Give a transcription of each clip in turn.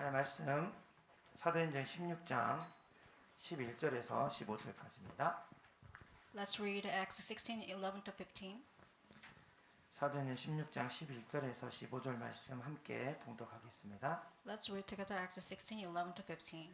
할 말씀 사도행전 16장 11절에서 15절까지입니다. Let's read Acts 16:11-15. 사도행전 16장 11절에서 15절 말씀 함께 봉독하겠습니다. Let's read together Acts 16:11-15.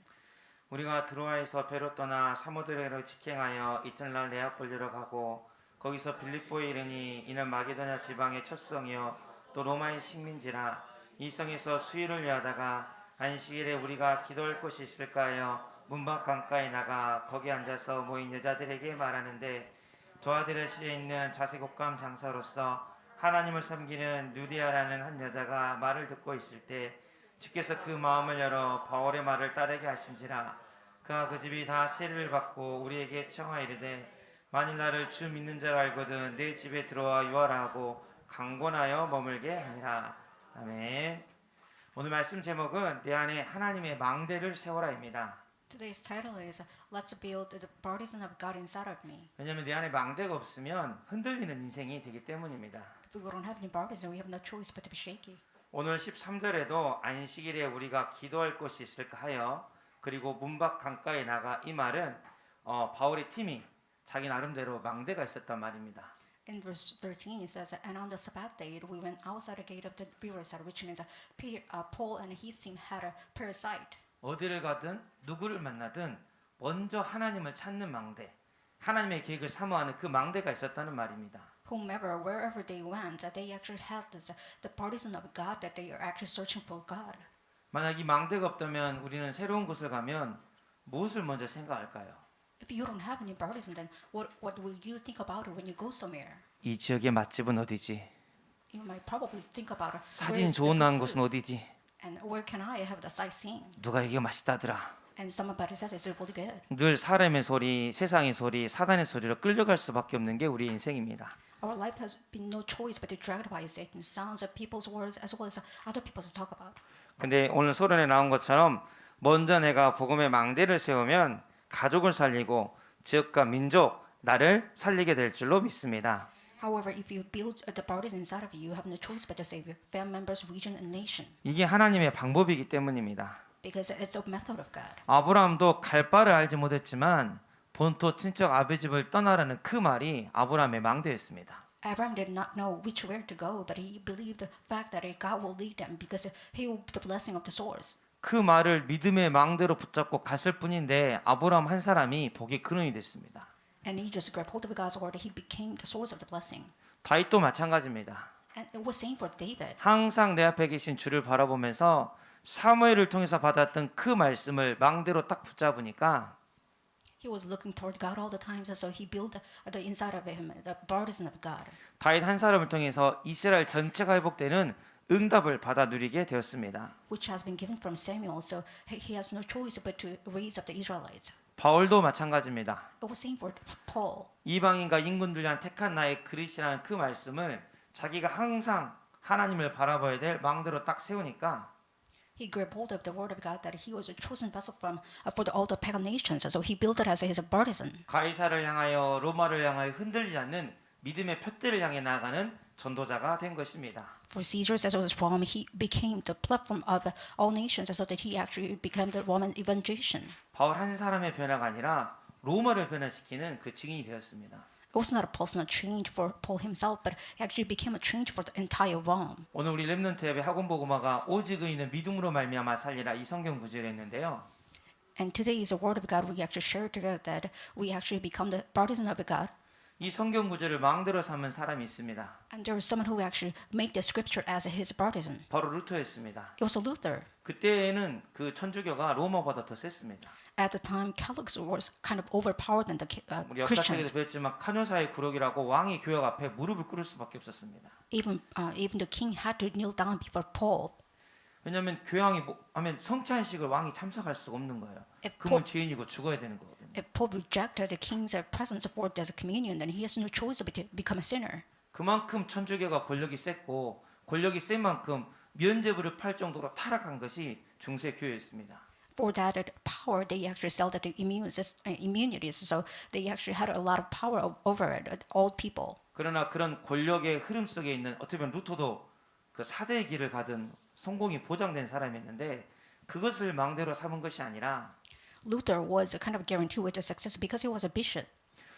우리가 드로아에서 배로 떠나 사모드레로 직행하여 이튿날 네아폴리로 가고 거기서 빌립보에 이르니 이는 마게도냐 지방의 첫 성이요 또 로마의 식민지라. 이 성에서 수일을 위하다가 안식일에 우리가 기도할 곳이 있을까 하여 문밖 강가에 나가 거기 앉아서 모인 여자들에게 말하는데 도아드레시에 있는 자색옥감 장사로서 하나님을 섬기는 누디아라는 한 여자가 말을 듣고 있을 때 주께서 그 마음을 열어 바울의 말을 따르게 하신지라. 그가 그 집이 다 세례를 받고 우리에게 청하이르되 만일 나를 주 믿는 줄 알거든 내 집에 들어와 유하라 하고 강권하여 머물게 하니라. 아멘. 오늘 말씀 제목은 내 안에 하나님의 망대를 세워라입니다. Today's title is Let's build the partisan of God inside of me. 왜냐하면 내 안에 망대가 없으면 흔들리는 인생이 되기 때문입니다. If we don't have any partisan, we have no choice but to be shaky. 오늘 13절에도 안식일에 우리가 기도할 곳이 있을까 하여 그리고 문밖 강가에 나가 이 말은 바울의 팀이 자기 나름대로 망대가 있었단 말입니다. In verse 13 it says, and on the Sabbath day we went outside the gate of the riverside, which means Paul and his team had a prayer site. 어디를 가든 누구를 만나든 먼저 하나님을 찾는 망대, 하나님의 계획을 사모하는 그 망대가 있었다는 말입니다. Whomever, wherever they went, they actually had the partisan of God, that they are actually searching for God. 만약 이 망대가 없다면 우리는 새로운 곳을 가면 무엇을 먼저 생각할까요? If you don't have any partisan, then what will you think about it when you go somewhere? 이 지역의 맛집은 어디지? You might probably think about 사진 where's 좋은 the 나은 good 곳은 food, 어디지? and where can I have the sightseeing? 누가 이게 맛있다더라. And somebody says it's really good. 늘 사람의 소리, 세상의 소리, 사단의 소리로 끌려갈 수밖에 없는 게 우리의 인생입니다. Our life has been no choice but to be dragged by Satan's sounds of people's words as well as other people's talk about. 근데 오늘 소론에 나온 것처럼 먼저 내가 복음의 망대를 세우면 가족을 살리고 지역과 민족, 나를 살리게 될 줄로 믿습니다. However, if you build the partisan inside of you, you have no choice but to save your family members, region, and nation. 이게 하나님의 방법이기 때문입니다. Because it's a method of God. 아브라함도 갈 바를 알지 못했지만 본토 친척 아비 집을 떠나라는 그 말이 아브라함의 망대였습니다. Abraham did not know which way to go, but he believed the fact that God will lead them because he will the blessing of the source. 그 말을 믿음의 망대로 붙잡고 갔을 뿐인데 아브라함 한 사람이 복의 근원이 됐습니다. And he just grabbed hold of God's word. He became the source of the blessing. 다윗도 마찬가지입니다. And it was same for David. 항상 내 앞에 계신 주를 바라보면서 사무엘을 통해서 받았던 그 말씀을 망대로 딱 붙잡으니까 He was looking toward God all the time, so he built the inside of him the partisan of God. 다윗 한 사람을 통해서 이스라엘 전체가 회복되는 응답을 받아 누리게 되었습니다. Which has been given from Samuel, so he has no choice but to raise up the Israelites. 바울도 마찬가지입니다. It was same for Paul. 이방인과 인군들 위한 택한 나의 그릇이라는 그 말씀을 자기가 항상 하나님을 바라봐야 될 망대로 딱 세우니까 He grabbed hold of the word of God that he was a chosen vessel for all the pagan nations, so he built it as his partisan. 가이사를 향하여 로마를 향하여 흔들리지 않는 믿음의 표대를 향해 나아가는 전도자가 된 것입니다. For Caesar, as well as Rome, he became the platform of all nations, so that he actually became the Roman evangelization. 바울 한 사람의 변화가 아니라 로마를 변화시키는 그 증인이 되었습니다. It was not a personal change for Paul himself, but it actually became a change for the entire Rome. 오늘 우리 렘넌트 앱의 학원보고마가 오직 의인은 믿음으로 말미암아 살리라 이 성경 구절을 했는데요. And today is a word of God we actually share together that we actually become the partisan of God. 이 성경 구절을 망대로 삼은 사람이 있습니다. And there was someone who actually make the scripture as his partisan. 바로 루터였습니다. It was Luther. 그때는 그 천주교가 로마보다 더 셌습니다. At the time, Catholics was kind of overpowered than the 우리 역사책에도 Christians. 배웠지만 카뇨사의 구력이라고 왕이 교역 앞에 무릎을 꿇을 수밖에 없었습니다. Even the king had to kneel down before Paul. 왜냐하면 교황이 하면 성찬식을 왕이 참석할 수가 없는 거예요. 그건 죄인이고 죽어야 되는 거거든요. If Paul rejected the king's presence for as a communion, then he has no choice but to become a sinner. 그만큼 천주교가 권력이 셌고 권력이 센 만큼 면죄부를 팔 정도로 타락한 것이 중세 교회였습니다. For that power, they actually sell the immunities, so they actually had a lot of power over it, old people. 그러나 그런 권력의 흐름 속에 있는 어떻게 보면 루터도 그 사제의 길을 가든 성공이 보장된 사람이었는데 그것을 망대로 삼은 것이 아니라 Luther was a kind of guarantee with the success because he was a bishop.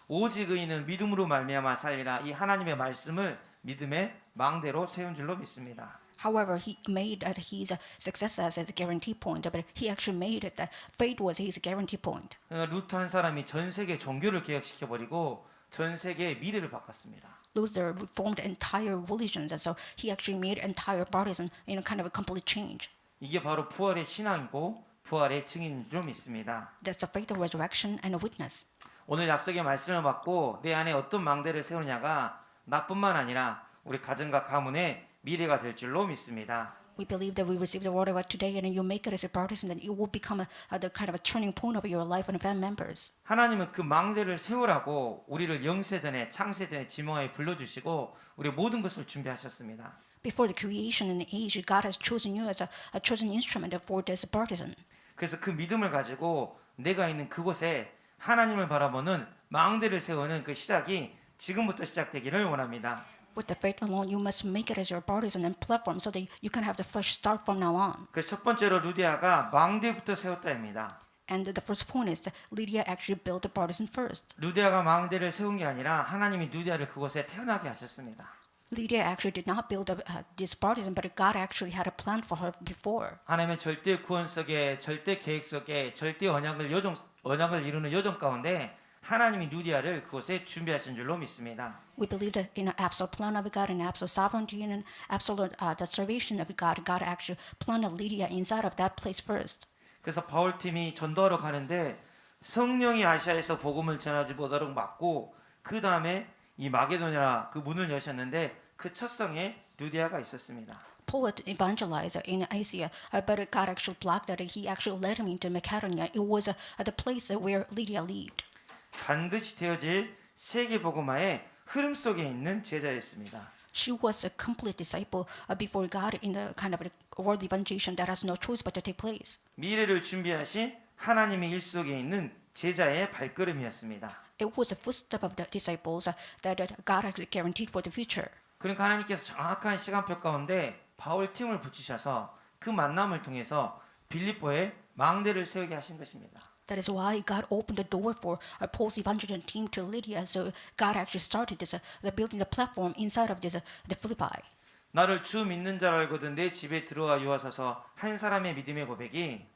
오직 의인은 믿음으로 말미암아 살리라. 이 하나님의 말씀을 믿음의 망대로 세운 줄로 믿습니다. However, he made that his success as his guarantee point, but he actually made it that faith was his guarantee point. 그러니까 루터 한 사람이 전 세계 종교를 개혁시켜 버리고 전 세계의 미래를 바꿨습니다. Luther reformed entire religions, and so he actually made entire Buddhism in a kind of a complete change. 이게 바로 부활의 신앙이고 부활의 증인인 줄 믿습니다. That's the faith of resurrection and a witness. 오늘 약속의 말씀을 받고 내 안에 어떤 망대를 세우냐가 나뿐만 아니라 우리 가정과 가문의 미래가 될 줄로 믿습니다. We believe that we receive the word of God today, and you make it as a partisan, that it will become the kind of a turning point of your life and family members. 하나님은 그 망대를 세우라고 우리를 영세전에 창세전에 지명하여 불러주시고 우리 모든 것을 준비하셨습니다. Before the creation and the age, God has chosen you as a chosen instrument for this partisan. 그래서 그 믿음을 가지고 내가 있는 그곳에 하나님을 바라보는 망대를 세우는 그 시작이 지금부터 시작되기를 원합니다. With the faith alone, you must make it as your partisan and platform so that you can have the fresh start from now on. 그 첫 번째로 루디아가 망대부터 세웠다입니다. And the first point is that Lydia actually built the partisan first. 루디아가 망대를 세운 게 아니라 하나님이 루디아를 그곳에 태어나게 하셨습니다. Lydia actually did not build this partisan, but God actually had a plan for her before. 하나님의 절대 구원 속에 절대 계획 속에 절대 언약을 이루는 여정 가운데 하나님이 루디아를 그곳에 준비하신 줄로 믿습니다. We believe that in an absolute plan of God, in absolute sovereignty, and an absolute the salvation of God, God actually planted Lydia inside of that place first. 그래서 바울팀이 전도하러 가는데 성령이 아시아에서 복음을 전하지 못하도록 막고 그 다음에 이 마게도냐 그 문을 여셨는데 그 첫 성에 루디아가 있었습니다. Paul evangelized in Asia, but God actually blocked that. He actually led him into Macedonia. It was the place where Lydia lived. 반드시 되어질 세계 복음화의 흐름 속에 있는 제자였습니다. She was a complete disciple before God in the kind of world evangelization that has no choice but to take place. 미래를 준비하신 하나님의 일 속에 있는 제자의 발걸음이었습니다. It was a footstep of the disciples that God actually guaranteed for the future. 그러니까 하나님께서 정확한 시간표 가운데 바울 팀을 붙이셔서 그 만남을 통해서 빌립보에 망대를 세우게 하신 것입니다. That is why God opened the door for Paul's evangelism team to Lydia. So God actually started this, the building the platform inside of this, the Philippi. 나를 주 믿는 자를 알거든 내 집에 들어와 유하소서 한 사람의 믿음의 고백이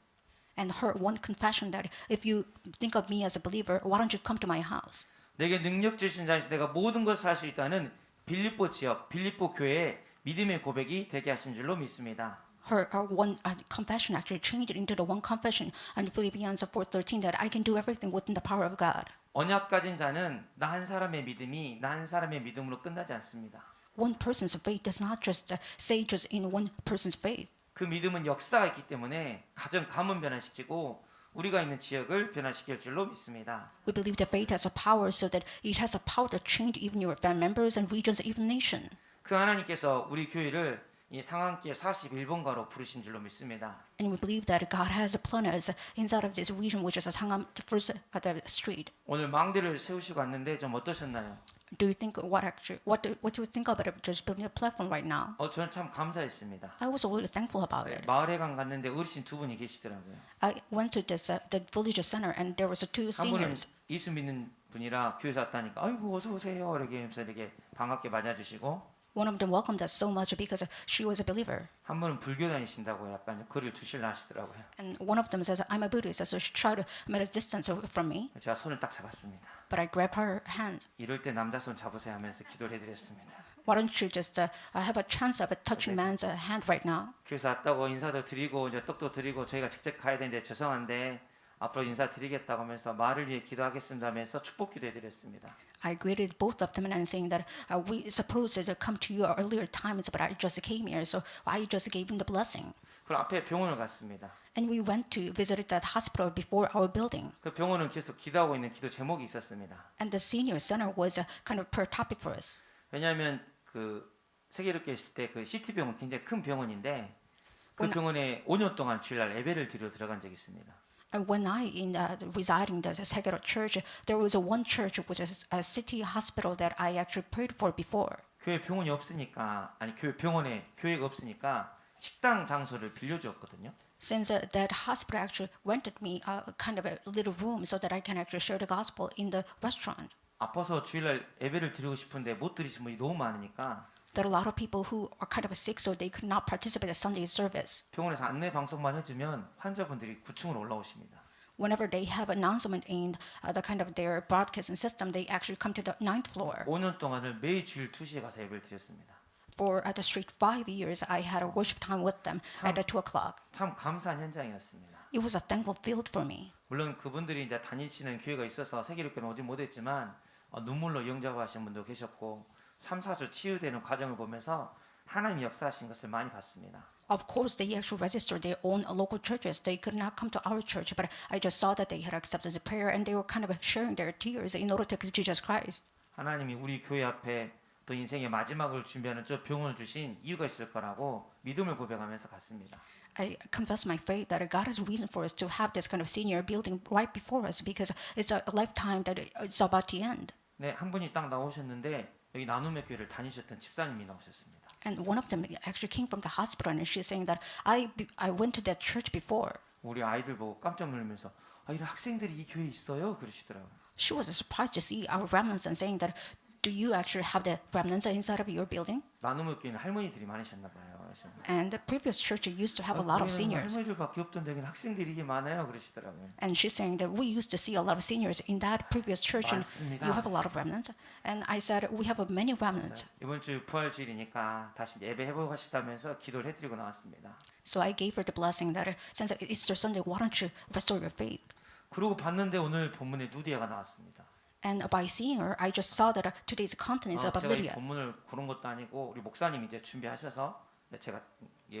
And her one confession that if you think of me as a believer, why don't you come to my house? 내게 능력 주신 자에서 내가 모든 것을 할 수 있다는 빌립보 지역 빌립보 교회의 믿음의 고백이 되게 하신 줄로 믿습니다. Her one confession actually changed it into the one confession in Philippians 4:13 that I can do everything within the power of God. 언약 가진 자는 나 한 사람의 믿음이 나 한 사람의 믿음으로 끝나지 않습니다. One person's faith does not just say just in one person's faith. 그 믿음은 역사가 있기 때문에 가정 가문 변화시키고 우리가 있는 지역을 변화시킬 줄로 믿습니다. We believe that faith has a power so that it has a power to change even your family members and regions, even nation. 그 하나님께서 우리 교회를 이 상한길 41번가로 부르신 줄로 믿습니다. And we believe that God has a plan as inside of this region, which is Sangam, the first the street. 오늘 망대를 세우시고 왔는데 좀 어떠셨나요? Do you think what do you think about it, just building a platform right now? 저는 참 감사했습니다. I was really thankful about it. 마을회관 갔는데 어르신 두 분이 계시더라고요. I went to this the village center and there was two 한 분은 seniors. 예수 믿는 분이라 교회에서 왔다니까 아이고 어서 오세요 이렇게 하면서 이렇게 반갑게 맞아주시고 One of them welcomed us so much because she was a believer. 한 분은 불교 다니신다고 약간 거리를 두실라 하시더라고요. And one of them says, I'm a Buddhist, so she tried to make a distance from me. 제가 손을 딱 잡았습니다. But I grabbed her hand. 이럴 때 남자 손 잡으세요 하면서 기도를 해드렸습니다. Why don't you just have a chance of touching man's hand right now? 교회에서 왔다고 인사도 드리고 이제 떡도 드리고 저희가 직접 가야 되는데 죄송한데 앞으로 인사드리겠다고 하면서 말을 위해 기도하겠습니다 하면서 축복 기도해드렸습니다. I greeted both of them and saying that we supposed to come to you earlier times, but I just came here, so I just gave him the blessing. 그럼 앞에 병원을 갔습니다. And we went to visit that hospital before our building. 그 병원은 계속 기도하고 있는 기도 제목이 있었습니다. And the senior center was kind of per topic for us. 왜냐하면 그 세계롭게 있을 때 그 시티 병원 굉장히 큰 병원인데 그 병원에 5년 동안 주일날 예배를 드리러 들어간 적이 있습니다. And when I residing in the Segero Church, there was one church which is a city hospital that I actually prayed for before. 교회 병원이 없으니까 아니 교회 병원에 교회가 없으니까 식당 장소를 빌려주었거든요. Since that hospital actually rented me kind of a little room so that I can actually share the gospel in the restaurant. 아파서 주일날 예배를 드리고 싶은데 못 드리신 분이 너무 많으니까 There are a lot of people who are kind of sick, so they could not participate in Sunday service. 병원에서 안내 방송만 해주면 환자분들이 9층으로 올라오십니다. Whenever they have announcement in the kind of their broadcasting system, they actually come to the 9th floor. 5년 동안을 매일 주일 2시에 가서 예배를 드렸습니다. For at the street 5 years, I had a worship time with them at 2 o'clock. 참 감사한 현장이었습니다. It was a thankful field for me. 물론 그분들이 이제 다니시는 교회가 있어서 세계롭게는 오지 못했지만 눈물로 영접하신 분도 계셨고 3, 4주 치유되는 과정을 보면서 하나님이 역사하신 것을 많이 봤습니다. Of course, they actually registered their own local churches. They could not come to our church, but I just saw that they had accepted the prayer and they were kind of sharing their tears in order to accept Jesus Christ. 하나님이 우리 교회 앞에 또 인생의 마지막을 준비하는 저 병을 주신 이유가 있을 거라고 믿음을 고백하면서 갔습니다. I confess my faith that God has a reason for us to have this kind of senior building right before us because it's a lifetime that it's about to end. 네, 한 분이 딱 나오셨는데 여기 나눔의 교회를 다니셨던 집사님이 나오셨습니다. And one of them actually came from the hospital and she's saying that I went to that church before. 우리 아이들 보고 깜짝 놀라면서 이런 학생들이 이 교회에 있어요? 그러시더라고요. She was surprised to see our remnants and saying that, do you actually have the remnants inside of your building? 나눔의 교회는 할머니들이 많으셨나 봐요. And the previous church used to have a lot of seniors. 할머니들밖에 없던데 여기는 학생들이 이게 많아요. 그러시더라고요. And she's saying that we used to see a lot of seniors in that previous church and 맞습니다. you have a lot of remnants. And I said, we have many remnants. 이번 주 부활주일이니까 다시 예배 해보고 하시다면서 기도를 해드리고 나왔습니다. So I gave her the blessing that since it's Easter Sunday, why don't you restore your faith? 그러고 봤는데 오늘 본문에 누디아가 나왔습니다. And by seeing her, I just saw that today's content is about 제가 이 Lydia. 본문을 고른 것도 아니고 우리 목사님이 이제 준비하셔서 제가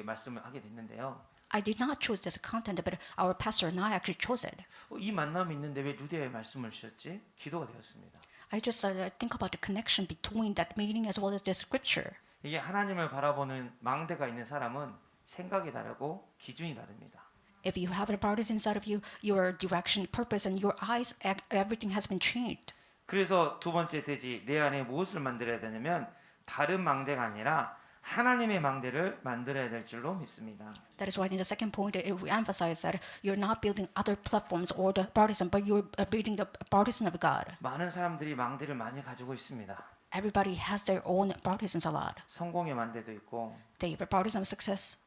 말씀을 하게 됐는데요. I did not choose this content, but our pastor and I actually chose it. 이 만남이 있는데 왜 누디아의 말씀을 주셨지? 기도가 되었습니다. I just think about the connection between that meeting as well as the scripture. 이게 하나님을 바라보는 망대가 있는 사람은 생각이 다르고 기준이 다릅니다. If you have the priorities inside of you, your direction, purpose, and your eyes, everything has been changed. 그래서 두 번째 대지 내 안에 무엇을 만들어야 되냐면 다른 망대가 아니라 하나님의 망대를 만들어야 될 줄로 믿습니다. That is why in the second point we emphasize that you're not building other platforms or the partisan, but you're building the partisan of God. 많은 사람들이 망대를 많이 가지고 있습니다. Everybody has their own partisans a lot. 성공의 망대도 있고 They have a partisan of success,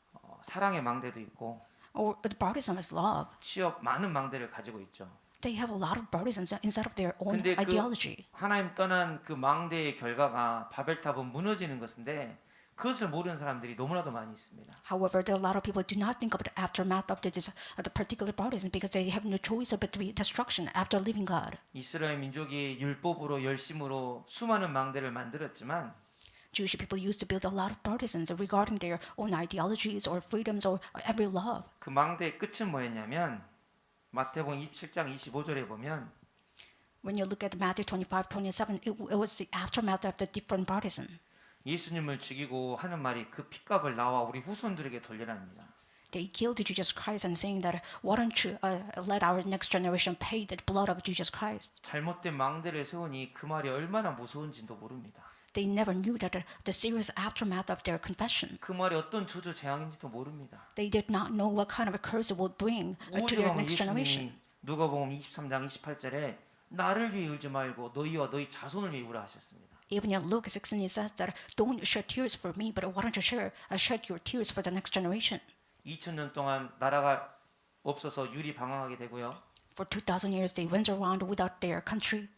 사랑의 망대도 있고 or the partisan of love. 취업 많은 망대를 가지고 있죠. They have a lot of partisans inside of their own 근데 그 ideology. 하나님 떠난 그 망대의 결과가 바벨탑은 무너지는 것인데 그것을 모르는 사람들이 너무나도 많이 있습니다. However, there are a lot of people who do not think of the aftermath of the particular partisan because they have no choice but to be destruction after leaving God. 이스라엘 민족이 율법으로 열심으로 수많은 망대를 만들었지만 Jewish people used to build a lot of partisans regarding their own ideologies or freedoms or every love. 그 망대의 끝은 뭐였냐면 마태복음 27장 25절에 보면 When you look at Matthew 25:27, it was the aftermath of the different partisan. 예수님을 죽이고 하는 말이 그 핏값을 나와 우리 후손들에게 돌려랍니다. They killed Jesus Christ and saying that why don't you let our next generation pay the blood of Jesus Christ? 잘못된 망대를 세우니 그 말이 얼마나 무서운지도 모릅니다. They never knew that the serious aftermath of their confession. 그 말이 어떤 저주 재앙인지도 모릅니다. They did not know what kind of a curse it would bring to their 오죽하면 next generation. 예수님이 누가복음 23장 28절에 나를 위해 울지 말고 너희와 너희 자손을 위해 울어 하셨습니다. Even in Luke 16, it says that don't shed tears for me, but why don't you shed your tears for the next generation? 2000년 동안 나라가 없어서 유리 방황하게 되고요. For 2,000 years, they went around without their country.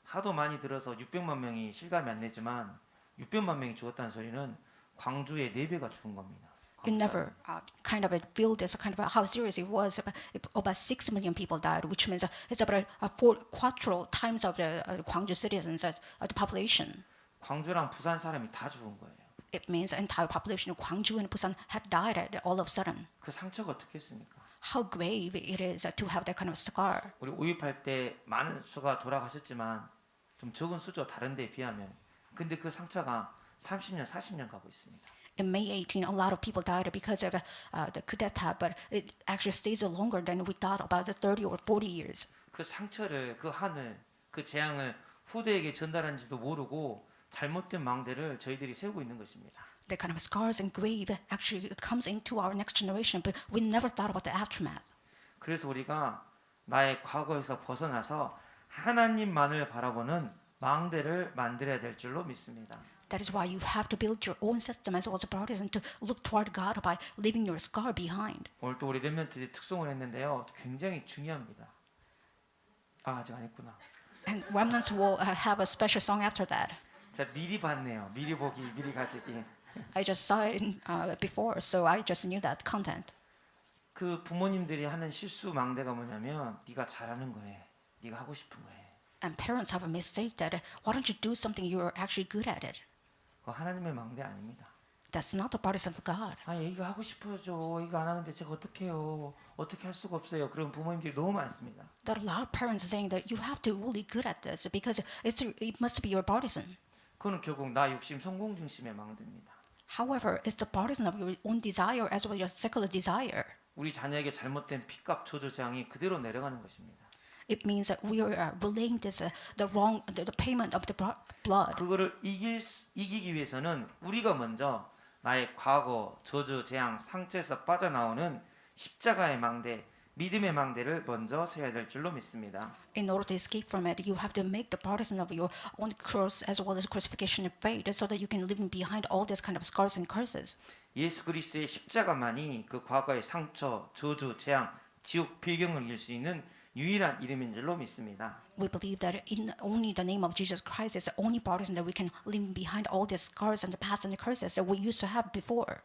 하도 많이 들어서 600만 명이 실감이 안 내지만 600만 명이 죽었다는 소리는 광주의 4배가 죽은 겁니다. You never kind of feel this kind of how serious it was. About 6 million people died, which means it's about 4 times of the Gwangju citizens, the population. 광주랑 부산 사람이 다 죽은 거예요. It means the entire population of Gwangju and Busan had died all of a sudden. 그 상처가 어떻게 했습니까? How grave it is to have that kind of scar. 우리 5.18 때 많은 수가 돌아가셨지만 좀 적은 수죠. 다른 데에 비하면. 근데 그 상처가 30년, 40년 가고 있습니다. In May 18, a lot of people died because of the coup d'etat, but it actually stays longer than we thought, about 30 or 40 years. 그 상처를, 그 한을, 그 재앙을 후대에게 전달한지도 모르고 잘못된 망대를 저희들이 세우고 있는 것입니다. The kind of scars and grief actually comes into our next generation, but we never thought about the aftermath. 그래서 우리가 나의 과거에서 벗어나서 하나님만을 바라보는 망대를 만들어야 될 줄로 믿습니다. That is why you have to build your own system as well as a partisan to look toward God by leaving your scar behind. 오늘 또 우리 렘넌트 특송을 했는데요. 굉장히 중요합니다. 아직 안 했구나. And remnants will have a special song after that. 자, 미리 봤네요. 미리 보기, 미리 가지기. I just saw it before, so I just knew that content. 그 부모님들이 하는 실수 망대가 뭐냐면 네가 잘하는 거에, 네가 하고 싶은 거에. And parents have a mistake that why don't you do something you're actually good at it? 그거 하나님의 망대 아닙니다. That's not the partisan of God. 얘가 하고 싶어져. 이거 안 하는데 제가 어떻게 해요? 어떻게 할 수가 없어요. 그런 부모님들이 너무 많습니다. There are a lot of parents saying that you have to really good at this because it must be your partisan. 그거는 결국 나 욕심 성공 중심의 망대입니다. However, it's the partisan of your own desire as well as your secular desire. 우리 자녀에게 잘못된 피값 조조장이 그대로 내려가는 것입니다. It means that we are relaying this the payment of the blood. 그거를 이기기 위해서는 우리가 먼저 나의 과거, 저주, 재앙, 상처에서 빠져나오는 십자가의 망대, 믿음의 망대를 먼저 세야 될 줄로 믿습니다. In order to escape from it, you have to make the partisan of your own cross as well as crucifixion and faith, so that you can leave behind all this kind of scars and curses. 예수 그리스도의 십자가만이 그 과거의 상처, 저주, 재앙, 지옥 배경을 이길 수 있는 유일한 이름인 줄로 믿습니다. We believe that in only the name of Jesus Christ is the only partisan that we can leave behind all the scars and the past and the curses that we used to have before.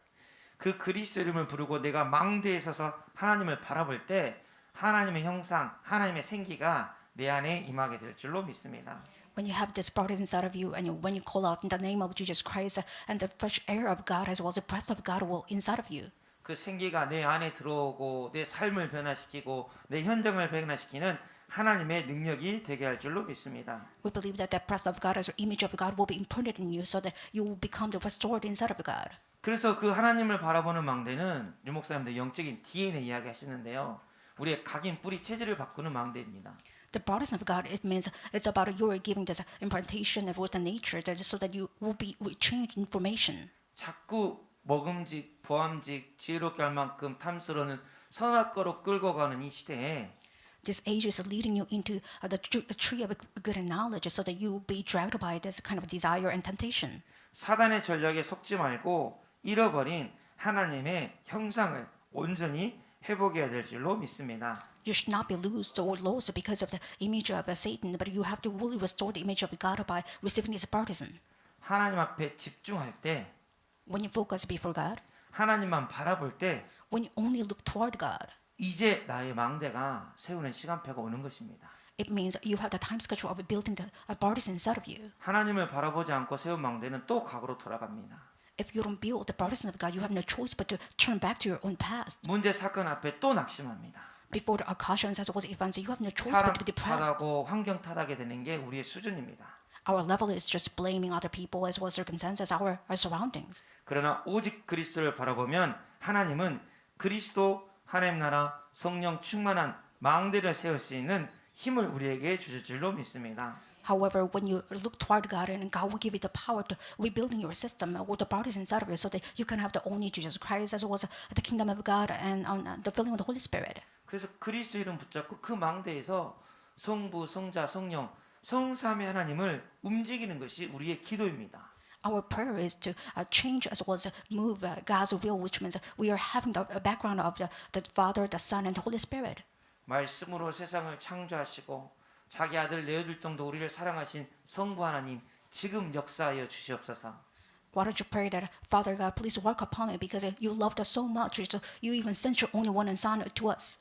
그 그리스도 이름을 부르고 내가 망대에 서서 하나님을 바라볼 때 하나님의 형상, 하나님의 생기가 내 안에 임하게 될 줄로 믿습니다. When you have this partisan inside of you, and when you call out in the name of Jesus Christ, and the fresh air of God as well as the breath of God will inside of you. 그 생기가 내 안에 들어오고 내 삶을 변화시키고 내 현장을 변화시키는 하나님의 능력이 되게 할 줄로 믿습니다. We believe that the breath of God as the image of God will be imprinted in you, so that you will become the restored inside of God. 그래서 그 하나님을 바라보는 망대는 유 목사님들 영적인 DNA 이야기 하시는데요. 우리의 각인 뿌리 체질을 바꾸는 망대입니다. The partisan of God, it means it's about you are giving this implantation with the nature, that so that you will change information. 자꾸 먹음직, 보암직, 지혜롭게 할 만큼 탐스러는 선악과로 끌고 가는 이 시대에 This age is leading you into the tree of good and knowledge, so that you will be dragged by this kind of desire and temptation. 사단의 전략에 속지 말고 잃어버린 하나님의 형상을 온전히 회복해야 될 줄로 믿습니다. You should not be lost or lost because of the image of Satan, but you have to really restore the image of God by receiving this partisan. 하나님 앞에 집중할 때, When you focus before God, 하나님만 바라볼 때 when you only look toward God, 이제 나의 망대가 세우는 시간표가 오는 것입니다. it means you have the time schedule of building the partisan inside of you. 하나님을 바라보지 않고 세운 망대는 또 과거로 돌아갑니다. If you don't build the partisan of God, you have no choice but to turn back to your own past. 문제 사건 앞에 또 낙심합니다. Before the occasions as well as events, you have no choice 사람 but to be depressed. 탓하고 환경 탓하게 되는 게 우리의 수준입니다. Our level is just blaming other people as well as circumstances, our surroundings. 그러나 오직 그리스도를 바라보면 하나님은 그리스도 하나님 나라 성령 충만한 망대를 세울 수 있는 힘을 우리에게 주실 줄로 믿습니다. However, when you look toward God, and God will give you the power to rebuilding your system with the bodies inside of you, so that you can have the only Jesus Christ as well as the kingdom of God and the filling of the Holy Spirit. 그래서 그리스도 이름 붙잡고 그 망대에서 성부, 성자, 성령, 성삼의 하나님을 움직이는 것이 우리의 기도입니다. Our prayer is to change as well as move God's will, which means we are having the background of the Father, the Son, and the Holy Spirit. 말씀으로 세상을 창조하시고 자기 아들 내어줄 정도 우리를 사랑하신 성부 하나님 지금 역사하여 주시옵소서. Why don't you pray that, Father God, please work upon me because you loved us so much, so you even sent your only one and Son to us.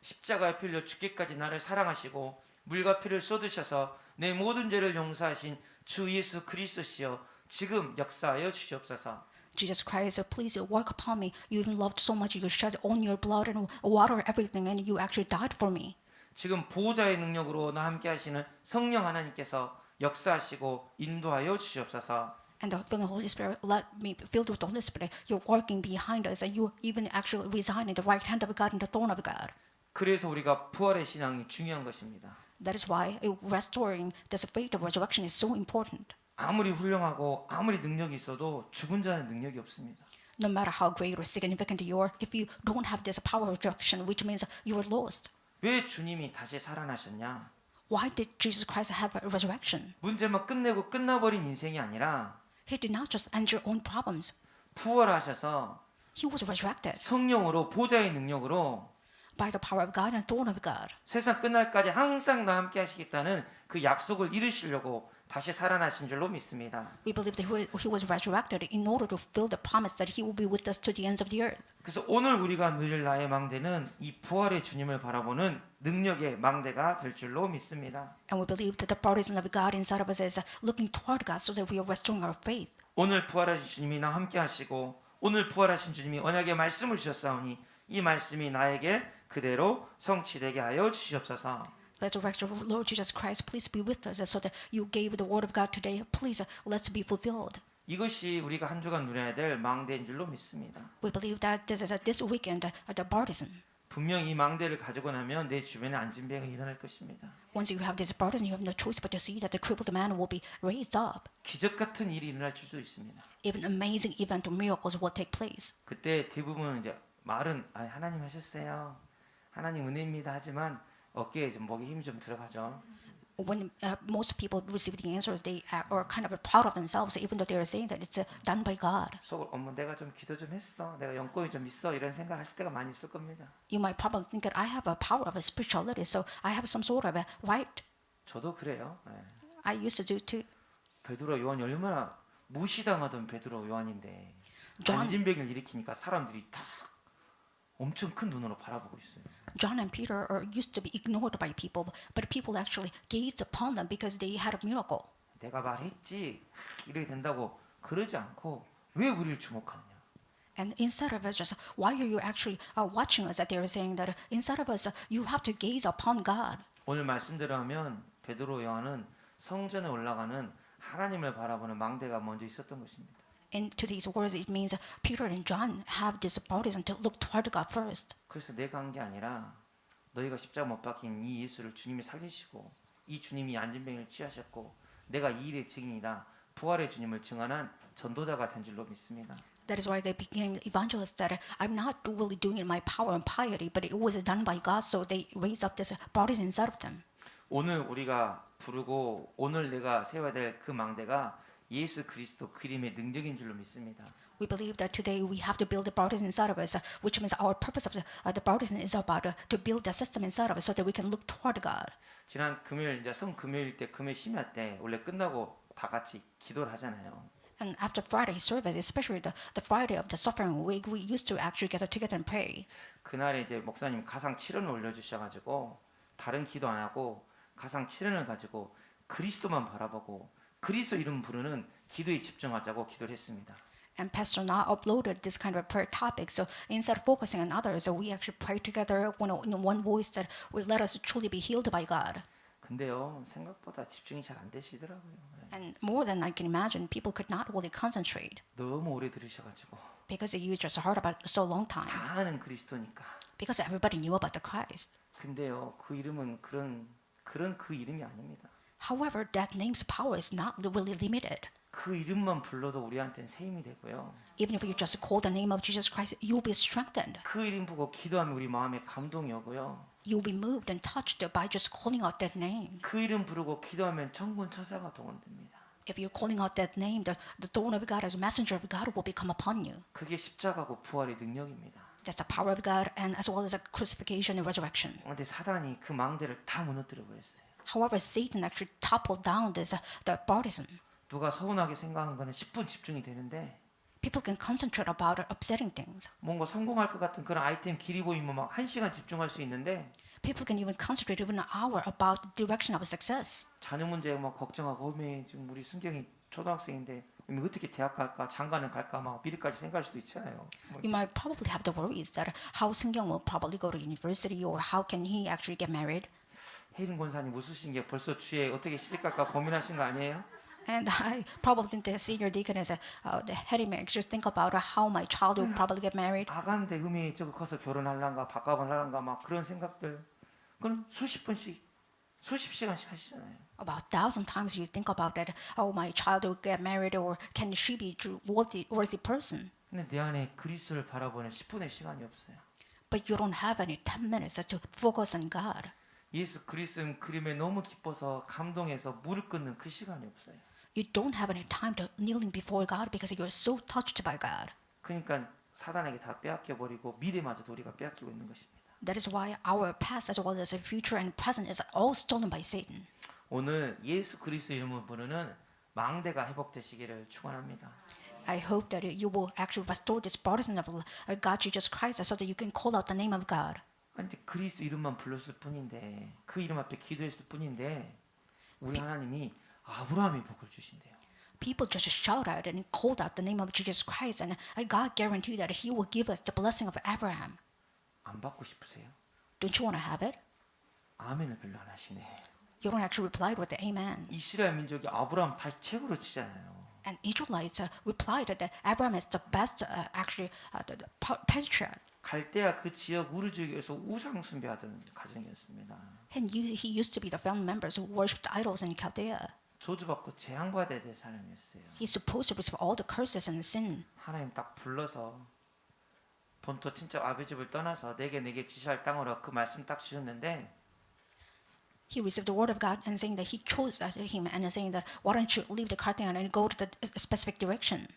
십자가에 필려 죽기까지 나를 사랑하시고 물과 피를 쏟으셔서 내 모든 죄를 용서하신 주 예수 그리스도시여 지금 역사하여 주시옵소서. Jesus Christ, please work upon me. You even loved so much, you shed on your blood and water everything, and you actually died for me. 지금 보호자의 능력으로 나 함께 하시는 성령 하나님께서 역사하시고 인도하여 주시옵소서. And the filling of the Holy Spirit, let me be filled with the Holy Spirit. You're working behind us, and you even actually reside in the right hand of God and the throne of God. 그래서 우리가 부활의 신앙이 중요한 것입니다. That is why restoring this faith of resurrection is so important. 아무리 훌륭하고 아무리 능력이 있어도 죽은 자는 능력이 없습니다. No matter how great or significant you are, if you don't have this power of resurrection, which means you are lost. 왜 주님이 다시 살아나셨냐? Why did Jesus Christ have a resurrection? 문제만 끝내고 끝나버린 인생이 아니라 He did not just end your own problems. 부활하셔서 He was resurrected 성령으로 보좌의 능력으로 by the power of God and throne of God. 세상 끝날까지 항상 나와 함께 하시겠다는 그 약속을 이루시려고 다시 살아나신 줄로 믿습니다. We believe that he was resurrected in order to fulfill the promise that he will be with us to the ends of the earth. 그래서 오늘 우리가 누릴 나의 망대는 이 부활의 주님을 바라보는 능력의 망대가 될 줄로 믿습니다. And we believe that the partisan of God inside of us is looking toward God so that we are restoring our faith. 오늘 부활하신 주님이 나와 함께 하시고 오늘 부활하신 주님이 언약의 말씀을 주셨사오니 이 말씀이 나에게 그대로 성취되게 하여 주시옵소서. Resurrection of Lord Jesus Christ, please be with us so that you gave the word of God today. Please let's be fulfilled. 이것이 우리가 한 주간 누려야 될 망대인 줄로 믿습니다. We believe that this weekend the partisan. 분명 이 망대를 가지고 나면 내 주변에 안진병이 일어날 것입니다. Once you have this partisan, you have no choice but to see that the crippled man will be raised up. 기적 같은 일이 일어날 수도 있습니다. Even amazing event or miracles will take place. 그때 대부분 이제 말은 하나님 하셨어요. 하나님 은혜입니다. 하지만 어깨에 좀 목에 힘이 좀 들어가죠. When most people receive the answer, they are kind of proud of themselves, even though they are saying that it's done by God. 속으로 어머 내가 좀 기도 좀 했어. 내가 영권이 좀 있어. 이런 생각을 하실 때가 많이 있을 겁니다. You might probably think that I have a power of a spirituality, so I have some sort of a right. 저도 그래요. 예. I used to do too. 베드로 요한이 얼마나 무시당하던 베드로 요한인데 John- 안진병을 일으키니까 사람들이 다 엄청 큰 눈으로 바라보고 있어요. John and Peter are used to be ignored by people, but people actually gazed upon them because they had a miracle. 내가 말했지 이렇게 된다고 그러지 않고 왜 우리를 주목하느냐. And instead of just why are you actually watching us? That they are saying that inside of us you have to gaze upon God. 오늘 말씀대로 하면 베드로 요한은 성전에 올라가는 하나님을 바라보는 망대가 먼저 있었던 것입니다. And to these words, it means Peter and John have this partisan to look toward God first. 그래서 내가 한 게 아니라 너희가 십자가 못 박힌 이 예수를 주님이 살리시고 이 주님이 안진병을 치하셨고 내가 이 일의 증인이다. 부활의 주님을 증언한 전도자가 된 줄로 믿습니다. That is why they became evangelists. That I'm not really doing it in my power and piety, but it was done by God. So they raised up this partisan inside of them. 오늘 우리가 부르고 오늘 내가 세워야 될 그 망대가 예수 그리스도 그림의 능력인 줄로 믿습니다. We believe that today we have to build the partisan inside of us, which means our purpose of the partisan is about to build the system inside of us so that we can look toward God. 지난 금요일 이제 성 금요일 때 금요 심야 때 원래 끝나고 다 같이 기도를 하잖아요. And after Friday service, especially the Friday of the suffering week, we used to actually get together and pray. 그날에 이제 목사님 가상 7원을 올려주셔가지고 다른 기도 안 하고 가상 7원을 가지고 그리스도만 바라보고 그리스도 이름 부르는 기도에 집중하자고 기도를 했습니다. And Pastor Na uploaded this kind of prayer topic. So instead of focusing on others, we actually pray together in one voice that will let us truly be healed by God. 근데요 생각보다 집중이 잘 안 되시더라고요. And more than I can imagine, people could not really concentrate 너무 오래 들으셔가지고 because you just heard about it so long time. 다 아는 그리스도니까. Because everybody knew about the Christ. 근데요 그 이름은 그런 그 이름이 아닙니다. However, that name's power is not really limited. 그 이름만 불러도 우리한테는 새 힘이 되고요. Even if you just call the name of Jesus Christ, you'll be strengthened. 그 이름 보고 기도하면 우리 마음에 감동이 오고요. You'll be moved and touched by just calling out that name. 그 이름 부르고 기도하면 천군 천사가 동원됩니다. If you're calling out that name, the throne of God as a messenger of God will become upon you. 그게 십자가고 부활의 능력입니다. That's the power of God, and as well as a crucifixion and resurrection. 그런데 사단이 그 망대를 다 무너뜨려 버렸어요. However, Satan actually toppled down the partisan. 누가 서운하게 생각한 거는 10분 집중이 되는데 People can concentrate about upsetting things. 뭔가 성공할 것 같은 그런 아이템 길이 보이면 막 1시간 집중할 수 있는데 People can even concentrate even an hour about the direction of success. 자녀 문제 막 걱정하고 어메 지금 우리 순경이 초등학생인데 어떻게 대학 갈까 장가는 갈까 막 미리까지 생각할 수도 있잖아요. You might probably have the worries that how Seung-kyung will probably go to university or how can he actually get married. 혜린 권사님 웃으신 게 벌써 주에 어떻게 시집 갈까 고민하신 거 아니에요? And I probably think the senior deacon is the heady man. Just think about how my child will probably get married. 아가는데 저거 커서 결혼할란가 밥값을 할란가 막 그런 생각들 그건 수십 번씩 수십 시간씩 하시잖아요. About 1,000 times you think about that. Oh, my child will get married, or can she be a worthy person? 근데 내 안에 그리스도를 바라보는 10분의 시간이 없어요. But you don't have any 10 minutes to focus on God. 예수 그리스도 그림에 너무 기뻐서 감동해서 무릎 꿇는 그 시간이 없어요. You don't have any time to kneeling before God because you're so touched by God. 그러니까 사단에게 다 빼앗겨 버리고 미래마저도 우리가 빼앗기고 있는 것입니다. That is why our past as well as the future and present is all stolen by Satan. 오늘 예수 그리스도 이름을 부르는 망대가 회복되시기를 축원합니다. I hope that you will actually restore this partisan of God Jesus Christ so that you can call out the name of God. 이제 그리스도 이름만 불렀을 뿐인데 그 이름 앞에 기도했을 뿐인데 우리 하나님이 아브라함의 복을 주신대요. People just shout out and called out the name of Jesus Christ, and God guaranteed that He will give us the blessing of Abraham. 안 받고 싶으세요? Don't you want to have it? 아멘을 별로 안 하시네. You don't actually reply with the amen. 이스라엘 민족이 아브라함 다 책으로 치잖아요. And Israelites replied that Abraham is the best, the patriarch. 갈대아 그 지역 우르주에서 우상 숭배하던 가정이었습니다. And he used to be the family members who worshipped idols in Chaldea. 저주받고 재앙받아야 될 사람이었어요. He's supposed to receive all the curses and sin. 하나님 딱 불러서 본토 친척 아비 집을 떠나서 내게 지시할 땅으로 그 말씀 딱 주셨는데 He received the word of God and saying that he chose him and saying that why don't you leave the Carthage and go to the specific direction.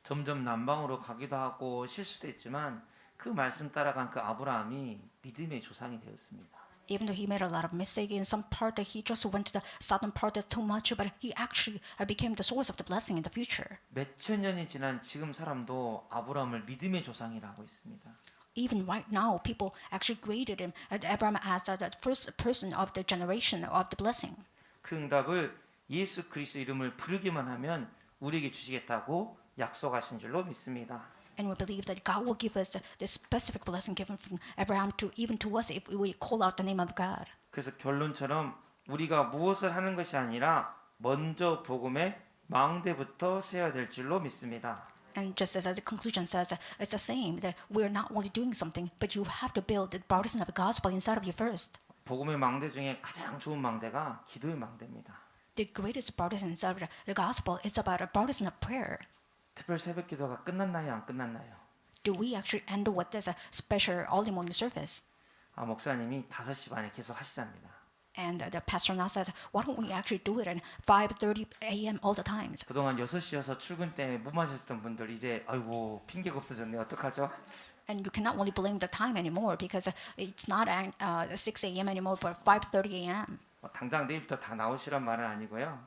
점점 남방으로 가기도 하고 실수도 했지만 그 말씀 따라간 그 아브라함이 믿음의 조상이 되었습니다. Even though he made a lot of mistakes in some part, that he just went to the southern part that's too much, but he actually became the source of the blessing in the future. 몇천 년이 지난 지금 사람도 아브라함을 믿음의 조상이라고 있습니다. Even right now, people actually graded him, Abraham as the first person of the generation of the blessing. 그 응답을 예수 그리스도 이름을 부르기만 하면 우리에게 주시겠다고 약속하신 줄로 믿습니다. And we believe that God will give us the specific blessing given from Abraham to even to us if we call out the name of God. 그래서 결론처럼 우리가 무엇을 하는 것이 아니라 먼저 복음의 망대부터 세워야 될 줄로 믿습니다. And just as the conclusion says, it's the same that we're not only doing something, but you have to build the partisan of the gospel inside of you first. 복음의 망대 중에 가장 좋은 망대가 기도의 망대입니다. The greatest partisan inside of the gospel is about a partisan of prayer. 특별 새벽 기도가 끝났나요? 안 끝났나요? Do we actually end with this special early morning service? 목사님이 5시 반에 계속 하시답니다. And the pastor now said, why don't we actually do it at 5:30 a.m. all the times? 그동안 6시여서 출근 때문에 못 마셨던 분들 이제 아이고 핑계가 없어졌네. 어떡하죠? And you cannot only blame the time anymore because it's not 6 a.m. anymore, but 5:30 a.m. 당장 내일부터 다 나오시란 말은 아니고요.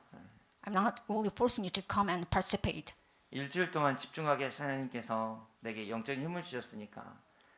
I'm not only forcing you to come and participate. 일주일 동안 집중하게 하신 하나님께서 내게 영적인 힘을 주셨으니까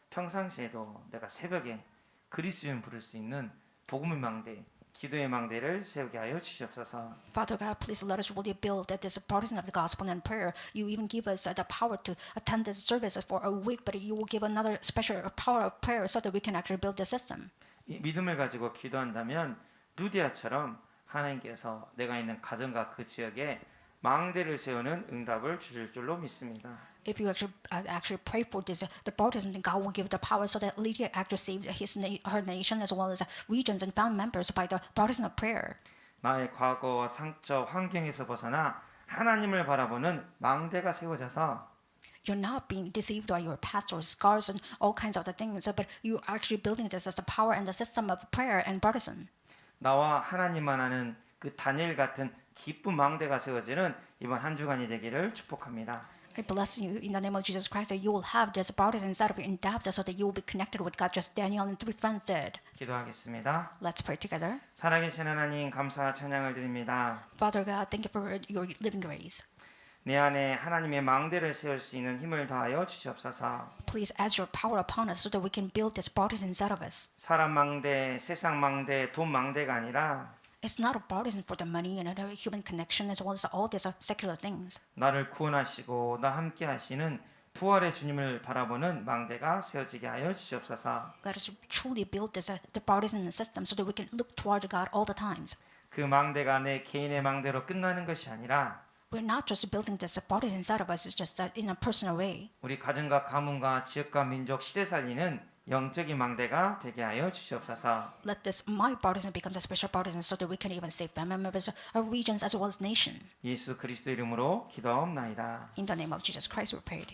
평상시에도 내가 새벽에 그리스도인 부를 수 있는 복음의 망대, 기도의 망대를 세우게 하여 주시옵소서. Father God, please let us really build that this partisan of the gospel and prayer. You even give us the power to attend this service for a week, but you will give another special power of prayer so that we can actually build the system. 이 믿음을 가지고 기도한다면 루디아처럼 하나님께서 내가 있는 가정과 그 지역에 망대를 세우는 응답을 주실 줄로 믿습니다. If you actually pray for this, the partisan, then God will give the power so that Lydia actually saved her nation as well as regions and family members by the partisan of prayer. 나의 과거, 상처, 환경에서 벗어나 하나님을 바라보는 망대가 세워져서 You're not being deceived by your past or scars and all kinds of the things, but you are actually building this as the power and the system of prayer and partisan. 나와 하나님만 아는 그 다니엘 같은 기쁜 망대가 세워지는 이번 한 주간이 되기를 축복합니다. I bless you in the name of Jesus Christ that you will have this partisan inside of you in depth so that you will be connected with God, just Daniel and 3 friends did. 기도하겠습니다. Let's pray together. 살아계신 하나님 감사 찬양을 드립니다. Father God, thank you for your living grace. 내 안에 하나님의 망대를 세울 수 있는 힘을 더하여 주시옵소서. Please add your power upon us so that we can build this partisan inside of us. 사람 망대, 세상 망대, 돈 망대가 아니라 It's not a partisan for the money and a human connection as well as all these secular things. 나를 구원하시고 나 함께 하시는 부활의 주님을 바라보는 망대가 세워지게 하여 주시옵소서. Let us truly build this the partisan system so that we can look toward God all the times. 그 망대가 내 개인의 망대로 끝나는 것이 아니라 We're not just building this partisan inside of us, it's just that in a personal way. 우리 가정과 가문과 지역과 민족 시대 살리는 영적인 망대가 되게 하여 주시옵소서. Let this my partisan become a special partisan so that we can even save family members, our regions as well as nation. 예수 그리스도 이름으로 기도하옵나이다. In the name of Jesus Christ we pray.